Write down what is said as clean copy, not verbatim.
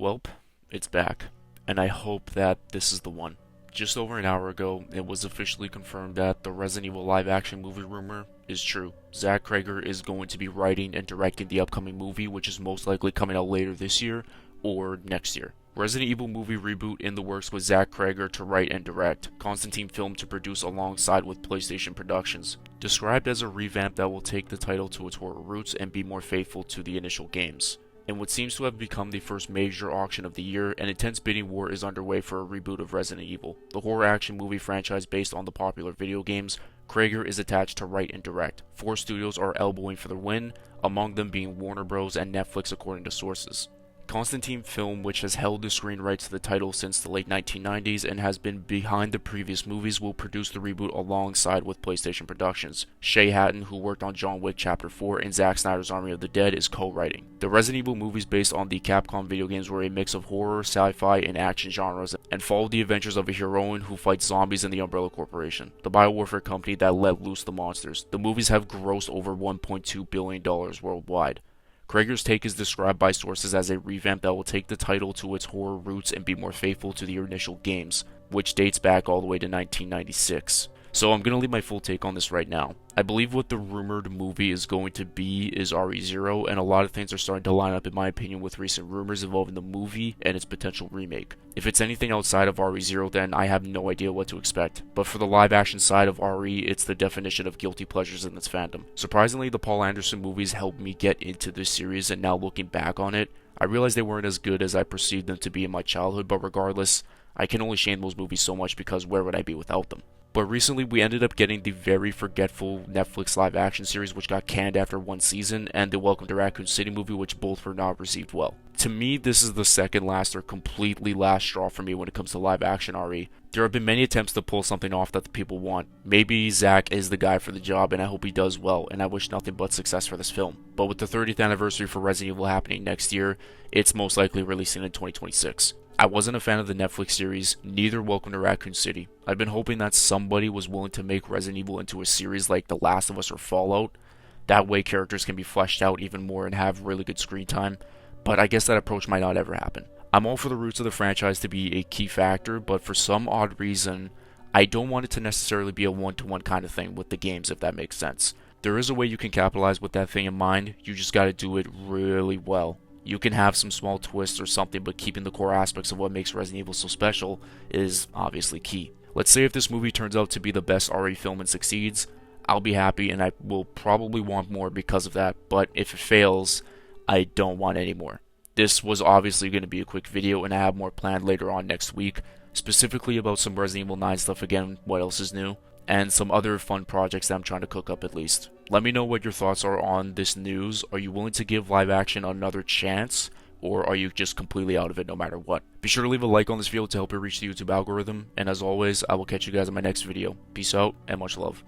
Welp, it's back, and I hope that this is the one. Just over an hour ago, it was officially confirmed that the Resident Evil live-action movie rumor is true. Zach Cregger is going to be writing and directing the upcoming movie, which is most likely coming out later this year or next year. Resident Evil movie reboot in the works with Zach Cregger to write and direct, Constantine Film to produce alongside with PlayStation Productions. Described as a revamp that will take the title to its horror roots and be more faithful to the initial games. In what seems to have become the first major auction of the year, an intense bidding war is underway for a reboot of Resident Evil, the horror action movie franchise based on the popular video games. Cregger is attached to write and direct. 4 studios are elbowing for the win, among them being Warner Bros. And Netflix according to sources. Constantine Film, which has held the screen rights to the title since the late 1990s and has been behind the previous movies, will produce the reboot alongside with PlayStation Productions. Shay Hatton, who worked on John Wick Chapter 4 and Zack Snyder's Army of the Dead, is co-writing. The Resident Evil movies based on the Capcom video games were a mix of horror, sci-fi, and action genres, and followed the adventures of a heroine who fights zombies in the Umbrella Corporation, the biowarfare company that let loose the monsters. The movies have grossed over $1.2 billion worldwide. Cregger's take is described by sources as a revamp that will take the title to its horror roots and be more faithful to the initial games, which dates back all the way to 1996. So I'm going to leave my full take on this right now. I believe what the rumored movie is going to be is RE0, and a lot of things are starting to line up in my opinion with recent rumors involving the movie and its potential remake. If it's anything outside of RE0, then I have no idea what to expect. But for the live action side of RE, it's the definition of guilty pleasures in its fandom. Surprisingly, the Paul Anderson movies helped me get into this series, and now looking back on it, I realize they weren't as good as I perceived them to be in my childhood, but regardless, I can only shame those movies so much because where would I be without them? But recently we ended up getting the very forgetful Netflix live action series which got canned after 1 season, and the Welcome to Raccoon City movie, which both were not received well. To me, this is the second last or completely last straw for me when it comes to live action RE. There have been many attempts to pull something off that the people want. Maybe Zach is the guy for the job, and I hope he does well, and I wish nothing but success for this film. But with the 30th anniversary for Resident Evil happening next year, it's most likely releasing in 2026. I wasn't a fan of the Netflix series, neither Welcome to Raccoon City. I've been hoping that somebody was willing to make Resident Evil into a series like The Last of Us or Fallout. That way characters can be fleshed out even more and have really good screen time, but I guess that approach might not ever happen. I'm all for the roots of the franchise to be a key factor, but for some odd reason, I don't want it to necessarily be a one-to-one kind of thing with the games, if that makes sense. There is a way you can capitalize with that thing in mind, you just gotta do it really well. You can have some small twists or something, but keeping the core aspects of what makes Resident Evil so special is obviously key. Let's say if this movie turns out to be the best RE film and succeeds, I'll be happy and I will probably want more because of that, but if it fails, I don't want any more. This was obviously going to be a quick video, and I have more planned later on next week, specifically about some Resident Evil 9 stuff again, what else is new, and some other fun projects that I'm trying to cook up at least. Let me know what your thoughts are on this news. Are you willing to give live action another chance, or are you just completely out of it no matter what? Be sure to leave a like on this video to help it reach the YouTube algorithm, and as always, I will catch you guys in my next video. Peace out, and much love.